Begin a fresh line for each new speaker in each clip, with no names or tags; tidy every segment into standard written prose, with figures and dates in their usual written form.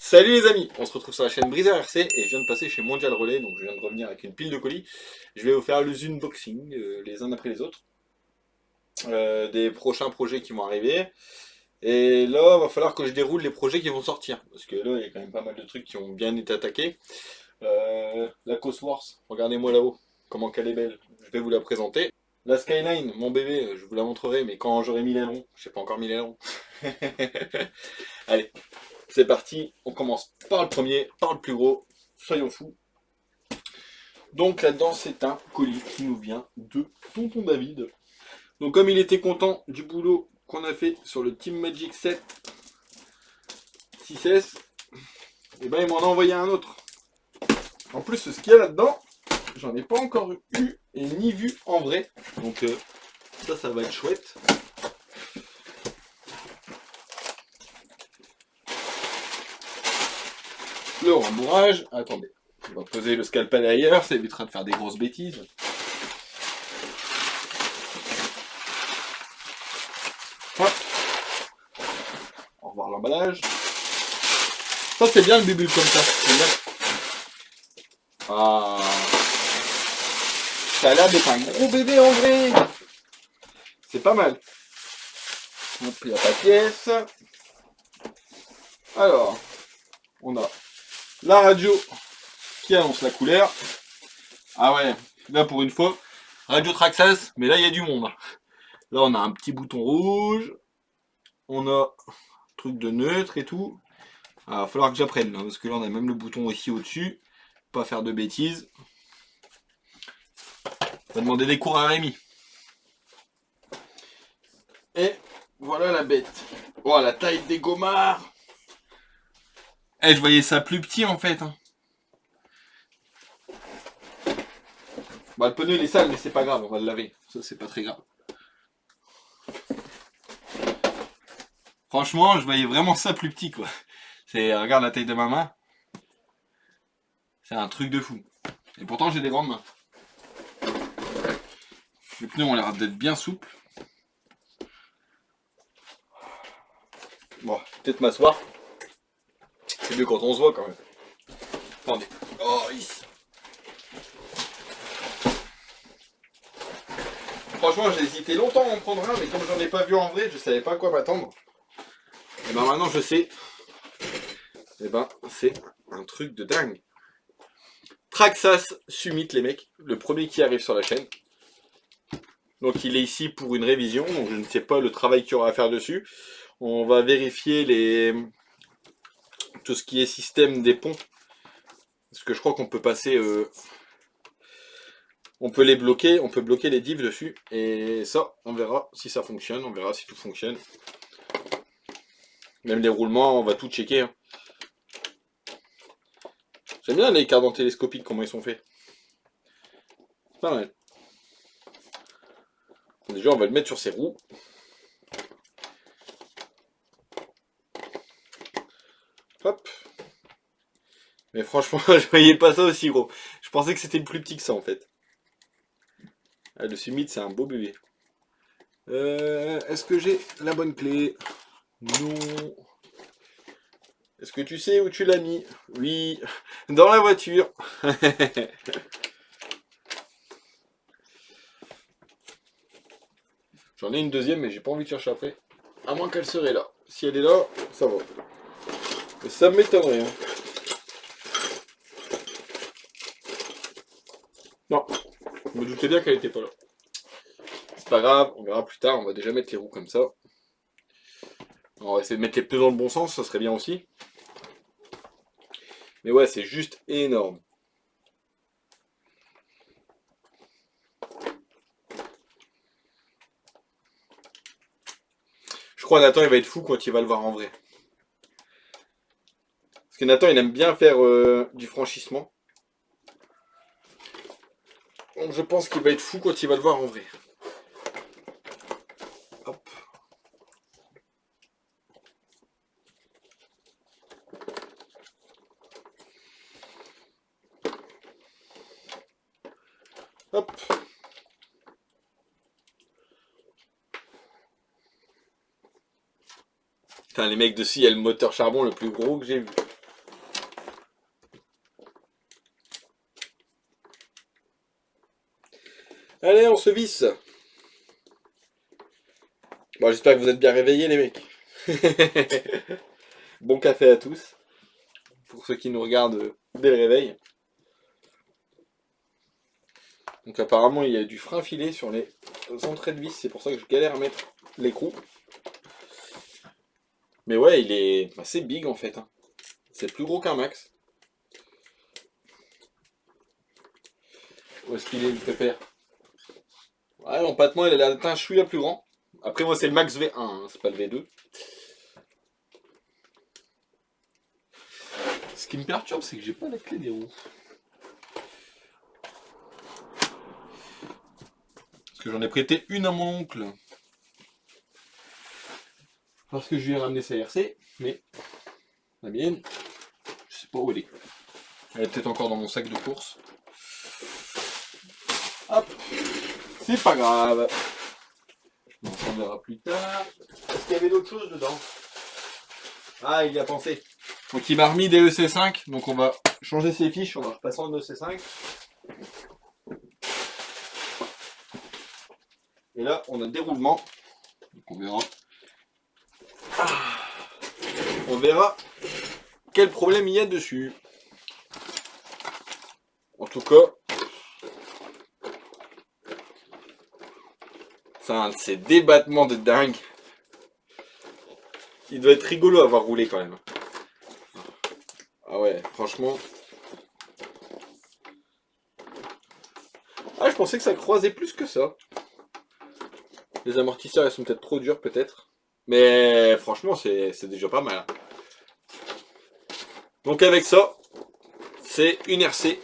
Salut les amis, on se retrouve sur la chaîne Brise RC et je viens de passer chez Mondial Relais, donc je viens de revenir avec une pile de colis. Je vais vous faire les unboxings les uns après les autres des prochains projets qui vont arriver. Et là, il va falloir que je déroule les projets qui vont sortir, parce que là, il y a quand même pas mal de trucs qui ont bien été attaqués. La Cosworth, regardez-moi là-haut, comment qu'elle est belle, je vais vous la présenter. La Skyline, mon bébé, je vous la montrerai, mais quand j'aurai mis l'aileron, je sais pas encore mis l'aileron. Allez, c'est parti, on commence par le premier, par le plus gros, soyons fous. Donc là-dedans, c'est un colis qui nous vient de Tonton David. Donc comme il était content du boulot qu'on a fait sur le Team Magic 7 6S, et ben il m'en a envoyé un autre. En plus, ce qu'il y a là-dedans, j'en ai pas encore eu et ni vu en vrai. Donc ça va être chouette. Le rembourrage, attendez, on va poser le scalpel ailleurs, ça évitera de faire des grosses bêtises. Hop. Au revoir l'emballage. Ça c'est bien le bubule comme ça, c'est bien. Ah, ça a l'air d'être un gros bébé en vrai. C'est pas mal. Hop, il n'y a pas de pièce. Alors, on a la radio qui annonce la couleur. Ah ouais, là pour une fois, radio Traxxas, mais là il y a du monde. Là on a un petit bouton rouge, on a un truc de neutre et tout. Il va falloir que j'apprenne, hein, parce que là on a même le bouton ici au-dessus. Pas faire de bêtises. On va demander des cours à Rémi. Et voilà la bête. Oh, la taille des gommards. Eh, je voyais ça plus petit en fait. Hein. Bah, le pneu il est sale, mais c'est pas grave, on va le laver. Ça, c'est pas très grave. Franchement, je voyais vraiment ça plus petit quoi. Regarde la taille de ma main. C'est un truc de fou. Et pourtant, j'ai des grandes mains. Les pneus ont l'air d'être bien souples. Bon, peut-être m'asseoir. C'est mieux quand on se voit quand même. Attendez. Oh, ici. Franchement, j'ai hésité longtemps à en prendre un, mais comme j'en ai pas vu en vrai, je savais pas à quoi m'attendre. Et ben maintenant je sais. Et ben c'est un truc de dingue. Traxxas Summit les mecs, le premier qui arrive sur la chaîne. Donc il est ici pour une révision, donc je ne sais pas le travail qu'il y aura à faire dessus. On va vérifier tout ce qui est système des ponts. Parce que je crois qu'on peut passer... On peut les bloquer, on peut bloquer les divs dessus. Et ça, on verra si ça fonctionne, on verra si tout fonctionne. Même les roulements, on va tout checker. Hein. J'aime bien les cardans télescopiques, comment ils sont faits. Pas mal. Déjà, on va le mettre sur ses roues. Hop. Mais franchement, je voyais pas ça aussi gros. Je pensais que c'était plus petit que ça en fait. Ah, le Summit, c'est un beau bébé. Est-ce que j'ai la bonne clé? Non. Est-ce que tu sais où tu l'as mis? Oui. Dans la voiture. J'en ai une deuxième, mais j'ai pas envie de chercher après. À moins qu'elle serait là. Si elle est là, ça va. Mais ça m'étonnerait. Hein. Non. Je me doutais bien qu'elle était pas là. C'est pas grave, on verra plus tard. On va déjà mettre les roues comme ça. On va essayer de mettre les pneus dans le bon sens, ça serait bien aussi. Mais ouais, c'est juste énorme. Je crois Nathan il va être fou quand il va le voir en vrai. Parce que Nathan il aime bien faire du franchissement. Donc je pense qu'il va être fou quand il va le voir en vrai. Hop. Hop. Putain, les mecs dessus, il y a le moteur charbon le plus gros que j'ai vu. Allez, on se visse. Bon, j'espère que vous êtes bien réveillés, les mecs. Bon café à tous. Pour ceux qui nous regardent dès le réveil. Donc apparemment, il y a du frein filé sur les entrées de vis. C'est pour ça que je galère à mettre l'écrou. Mais ouais, il est assez big en fait. Hein. C'est plus gros qu'un Max. Où est-ce qu'il est le pépère? Ouais, l'empattement, il a l'air d'être un chouïa plus grand. Après, moi, c'est le Max V1, hein, c'est pas le V2. Ce qui me perturbe, c'est que j'ai pas la clé des roues. Parce que j'en ai prêté une à mon oncle. Parce que je lui ai ramené sa RC, mais la mienne, je sais pas où elle est. Elle est peut-être encore dans mon sac de course. Hop, c'est pas grave. On s'en verra plus tard. Est-ce qu'il y avait d'autres choses dedans? Ah, il y a pensé. Donc il m'a remis des EC5, donc on va changer ses fiches, on va repasser en EC5. Et là, on a déroulement. Donc on verra. On verra quel problème il y a dessus. En tout cas, c'est un de ces débattements de dingue. Il doit être rigolo à avoir roulé quand même. Ah ouais, franchement. Ah, je pensais que ça croisait plus que ça. Les amortisseurs, ils sont peut-être trop durs, peut-être. Mais franchement, c'est déjà pas mal. Donc avec ça, c'est une RC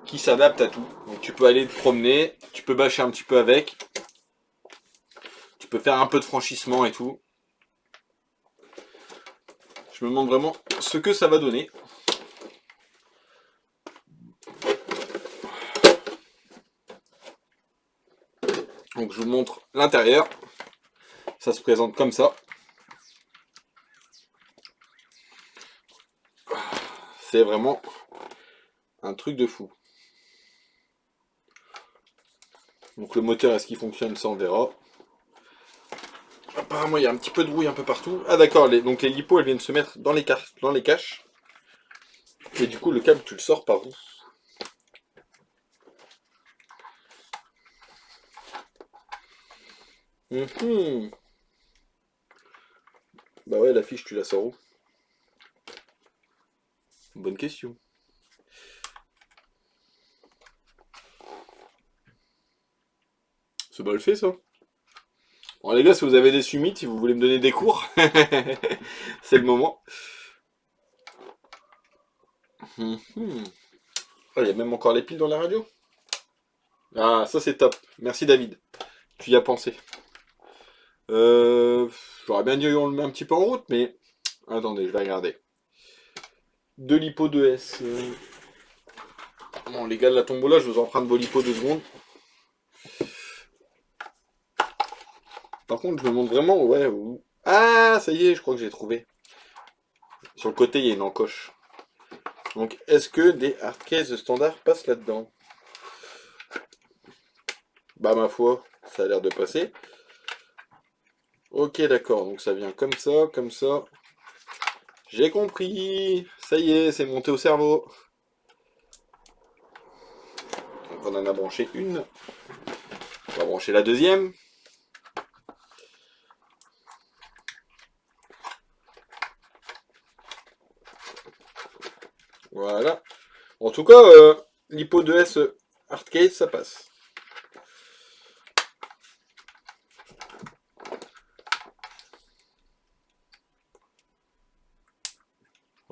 qui s'adapte à tout. Donc tu peux aller te promener, tu peux bâcher un petit peu avec. Tu peux faire un peu de franchissement et tout. Je me demande vraiment ce que ça va donner. Donc je vous montre l'intérieur. Ça se présente comme ça. C'est vraiment un truc de fou. Donc le moteur, est-ce qu'il fonctionne? Ça on verra. Apparemment il y a un petit peu de rouille un peu partout. Ah d'accord, donc les lipos elles viennent se mettre dans les caches. Et du coup le câble tu le sors par où? Bah ouais, la fiche tu la sors où? Bonne question. C'est mal fait ça. Bon les gars, si vous avez des summits, si vous voulez me donner des cours, c'est le moment. Ah, il y a même encore les piles dans la radio. Ah, ça c'est top. Merci David. Tu y as pensé. J'aurais bien dit on le met un petit peu en route, mais... Attendez, je vais regarder. 2 lipo 2S. Bon, les gars de la tombola, je vous emprunte vos lipo 2 secondes. Par contre, je me demande vraiment, ouais... Où... Ah, ça y est, je crois que j'ai trouvé. Sur le côté, il y a une encoche. Donc, est-ce que des hardcases standard passent là-dedans? Bah, ma foi, ça a l'air de passer. Ok, d'accord, donc ça vient comme ça, comme ça. J'ai compris. Ça y est, c'est monté au cerveau. Donc, on en a branché une. On va brancher la deuxième. Voilà. En tout cas, l'hypo 2S hardcase, ça passe.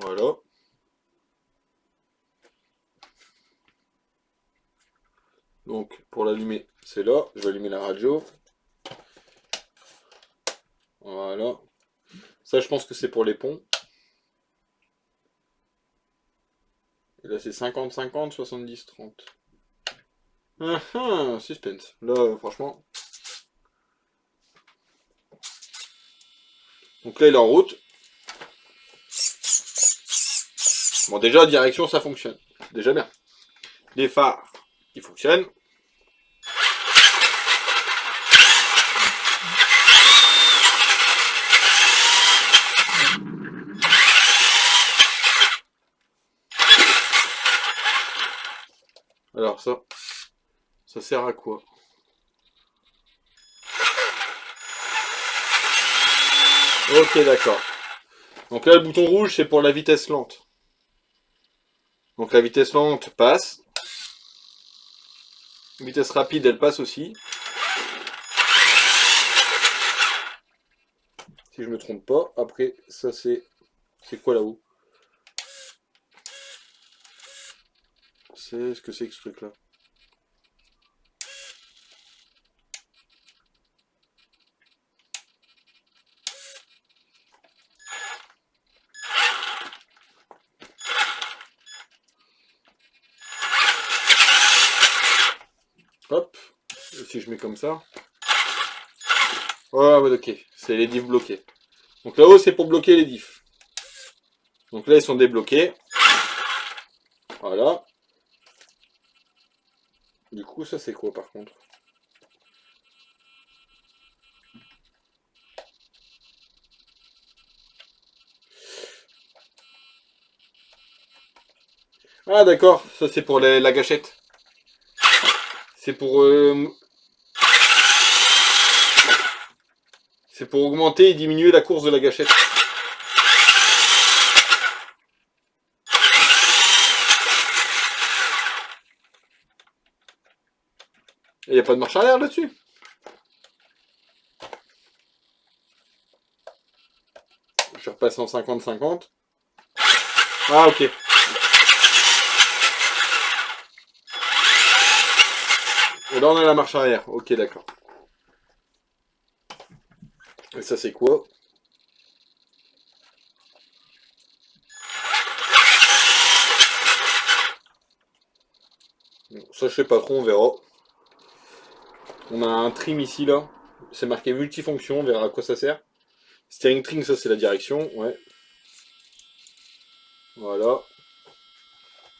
Voilà. Donc, pour l'allumer, c'est là. Je vais allumer la radio. Voilà. Ça, je pense que c'est pour les ponts. Et là, c'est 50-50, 70-30. Ah ah, suspense. Là, franchement. Donc là, il est en route. Bon, déjà, direction, ça fonctionne. Déjà bien. Les phares, ils fonctionnent. voir ça. Ça sert à quoi? Ok, d'accord. Donc là, le bouton rouge, c'est pour la vitesse lente. Donc la vitesse lente passe. Vitesse rapide, elle passe aussi. Si je me trompe pas. Après, ça c'est... C'est quoi là-haut? C'est ce que c'est que ce truc-là? Hop. Et si je mets comme ça. Oh, ouais, ok. C'est les diffs bloqués. Donc là-haut, c'est pour bloquer les diffs. Donc là, ils sont débloqués. Voilà. Du coup, ça c'est quoi par contre? Ah d'accord, ça c'est pour la gâchette. C'est pour... c'est pour augmenter et diminuer la course de la gâchette. Il n'y a pas de marche arrière là-dessus? Je repasse en 50-50. Ah ok. Et là on a la marche arrière. Ok, d'accord. Et ça c'est quoi? Ça je sais pas trop, on verra. On a un trim ici là. C'est marqué multifonction, on verra à quoi ça sert. Steering trim, ça c'est la direction, ouais. Voilà.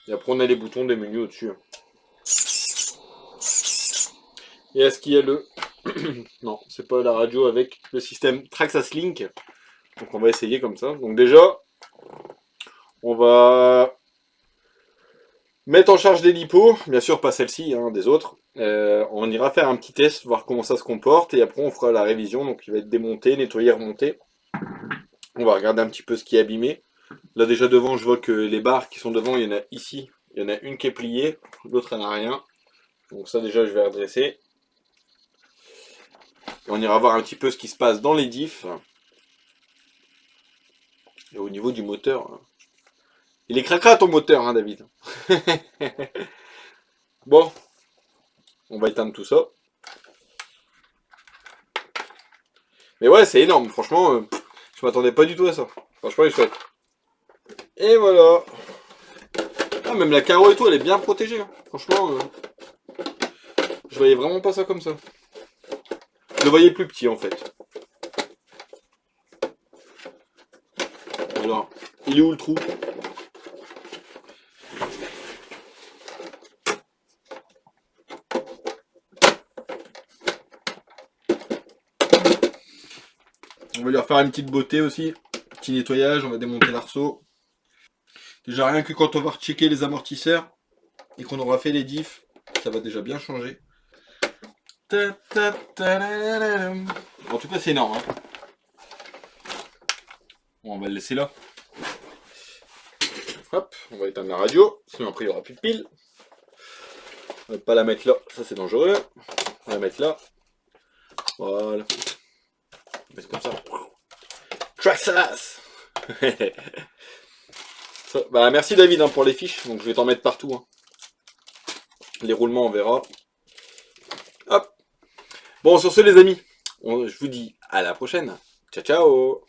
Et après on a les boutons des menus au-dessus. Et est-ce qu'il y a le... non, c'est pas la radio avec le système Traxxas Link. Donc on va essayer comme ça. Donc déjà, on va mettre en charge des lipos. Bien sûr, pas celle-ci, hein, des autres. On ira faire un petit test, voir comment ça se comporte. Et après, on fera la révision. Donc il va être démonté, nettoyé, remonté. On va regarder un petit peu ce qui est abîmé. Là déjà devant, je vois que les barres qui sont devant, il y en a ici. Il y en a une qui est pliée, l'autre elle n'a rien. Donc ça déjà, je vais redresser. Et on ira voir un petit peu ce qui se passe dans les diffs. Et au niveau du moteur, il est cracra ton moteur, hein, David. Bon, on va éteindre tout ça. Mais ouais, c'est énorme, franchement, je m'attendais pas du tout à ça. Franchement, il est chouette. Et voilà. Ah, même la carreau et tout, elle est bien protégée. Hein. Franchement, je voyais vraiment pas ça comme ça. Je le voyais plus petit en fait. Alors, il est où le trou? On va lui refaire une petite beauté aussi. Petit nettoyage, on va démonter l'arceau. Déjà rien que quand on va rechecker les amortisseurs et qu'on aura fait les diffs, ça va déjà bien changer. En tout cas c'est énorme. Hein. Bon, on va le laisser là. Hop, on va éteindre la radio, sinon après il n'y aura plus de piles. On va pas la mettre là, ça c'est dangereux. On va la mettre là. Voilà. On va mettre comme ça. Traxxas. Bah, merci David hein, pour les fiches, donc je vais t'en mettre partout. Hein. Les roulements on verra. Hop. Bon sur ce les amis, je vous dis à la prochaine. Ciao ciao.